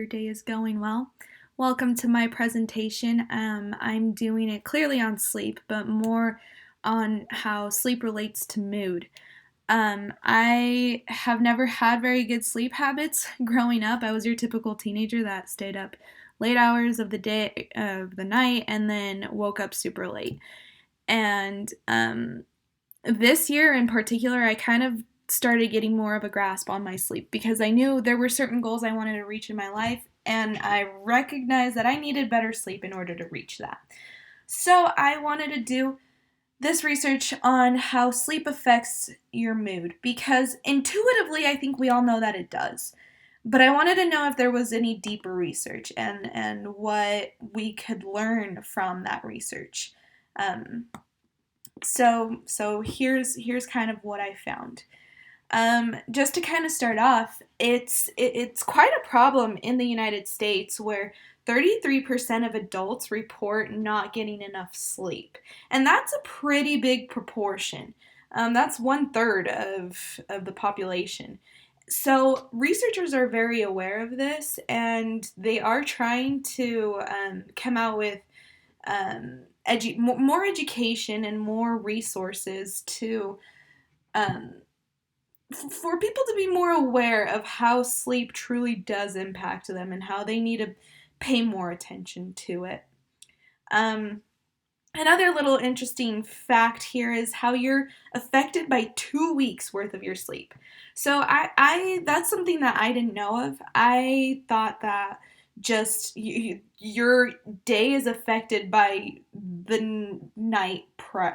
Your day is going well. Welcome to my presentation. I'm doing it clearly on sleep, but more on how sleep relates to mood. I have never had very good sleep habits growing up. I was your typical teenager that stayed up late hours of the night, and then woke up super late. And this year in particular, I kind of started getting more of a grasp on my sleep because I knew there were certain goals I wanted to reach in my life, and I recognized that I needed better sleep in order to reach that. So I wanted to do this research on how sleep affects your mood because intuitively I think we all know that it does. But I wanted to know if there was any deeper research and what we could learn from that research. Um, so here's kind of what I found. Just to kind of start off, it's quite a problem in the United States where 33% of adults report not getting enough sleep, and that's a pretty big proportion. That's 1/3 of the population. So researchers are very aware of this, and they are trying to come out with more education and more resources to um, for people to be more aware of how sleep truly does impact them and how they need to pay more attention to it. Um, Another little interesting fact here is how you're affected by 2 weeks worth of your sleep. So I that's something that I didn't know of. I thought that just your day is affected by the night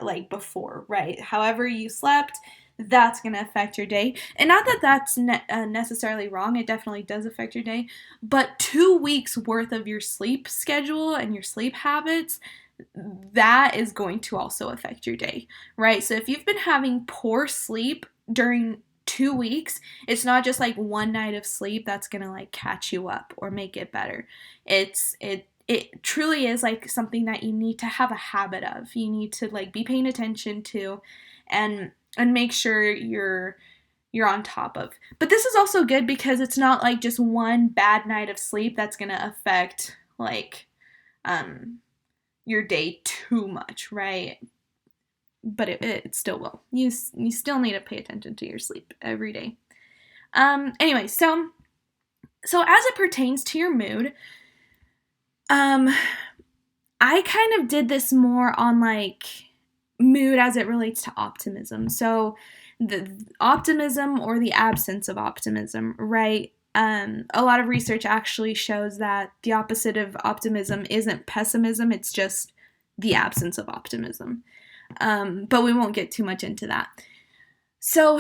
like before, right? However you slept, that's going to affect your day. And not that that's necessarily wrong. It definitely does affect your day. But 2 weeks worth of your sleep schedule and your sleep habits, that is going to also affect your day, right? So if you've been having poor sleep during 2 weeks, it's not just like one night of sleep that's gonna like catch you up or make it better. It truly is like something that you need to have a habit of. You need to like be paying attention to, and make sure you're on top of. But this is also good because it's not like just one bad night of sleep that's gonna affect like um your day too much, right? But it still will. You still need to pay attention to your sleep every day. Anyway, so as it pertains to your mood, um, I kind of did this more on like mood as it relates to optimism. So the optimism or the absence of optimism, right? A lot of research actually shows that the opposite of optimism isn't pessimism, it's just the absence of optimism. But we won't get too much into that. So,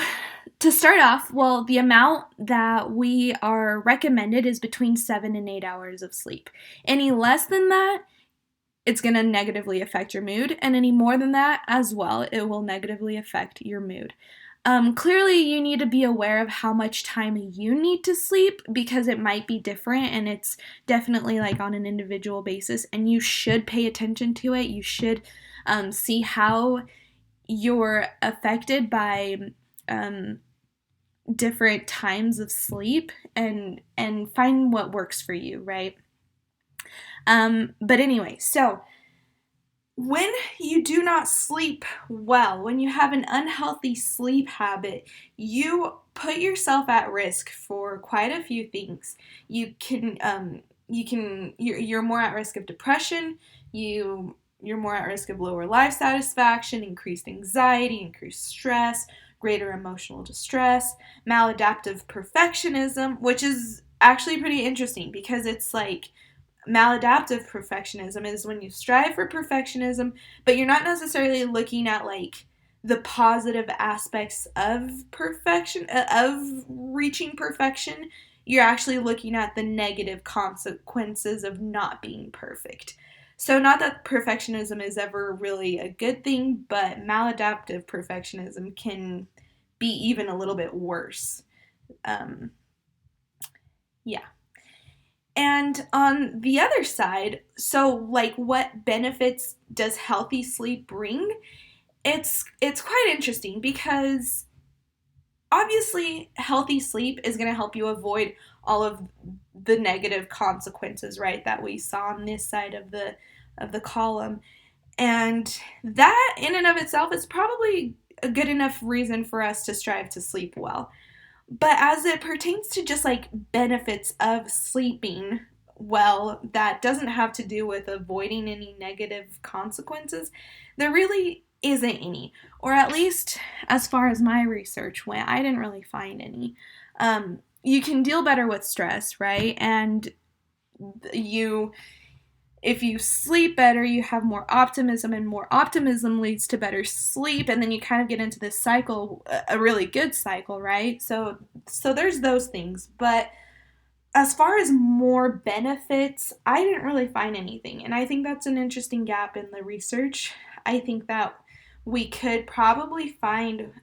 to start off, well, the amount that we are recommended is between 7 and 8 hours of sleep. Any less than that, it's going to negatively affect your mood, and any more than that as well, it will negatively affect your mood. Clearly, you need to be aware of how much time you need to sleep because it might be different and it's definitely like on an individual basis, and you should pay attention to it. You should see how you're affected by um, different times of sleep and find what works for you, right? But anyway, so when you do not sleep well, when you have an unhealthy sleep habit, you put yourself at risk for quite a few things. You're more at risk of depression. You're more at risk of lower life satisfaction, increased anxiety, increased stress, greater emotional distress, maladaptive perfectionism, which is actually pretty interesting because it's like maladaptive perfectionism is when you strive for perfectionism, but you're not necessarily looking at like the positive aspects of perfection, of reaching perfection. You're actually looking at the negative consequences of not being perfect. So, not that perfectionism is ever really a good thing, but maladaptive perfectionism can be even a little bit worse. Um, yeah. And on the other side, so like what benefits does healthy sleep bring? It's quite interesting because obviously healthy sleep is going to help you avoid all of the negative consequences, right, that we saw on this side of the column. And that in and of itself is probably a good enough reason for us to strive to sleep well. But as it pertains to just like benefits of sleeping well, that doesn't have to do with avoiding any negative consequences, there really isn't any. Or at least as far as my research went, I didn't really find any. You can deal better with stress, right? And you if you sleep better, you have more optimism, and more optimism leads to better sleep, and then you kind of get into this cycle, a really good cycle, right? So there's those things. But as far as more benefits, I didn't really find anything, and I think that's an interesting gap in the research. I think that we could probably find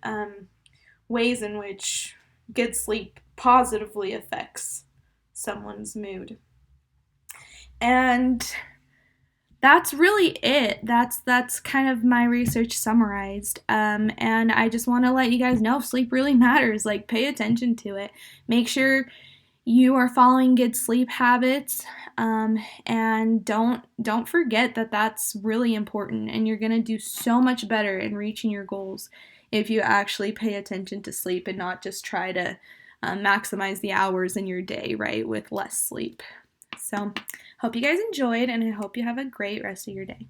ways in which good sleep positively affects someone's mood. And that's really it. That's kind of my research summarized. And I just want to let you guys know sleep really matters. Like, pay attention to it. Make sure you are following good sleep habits, and don't forget that that's really important. And you're gonna do so much better in reaching your goals if you actually pay attention to sleep and not just try to maximize the hours in your day, right, with less sleep. So, hope you guys enjoyed, and I hope you have a great rest of your day.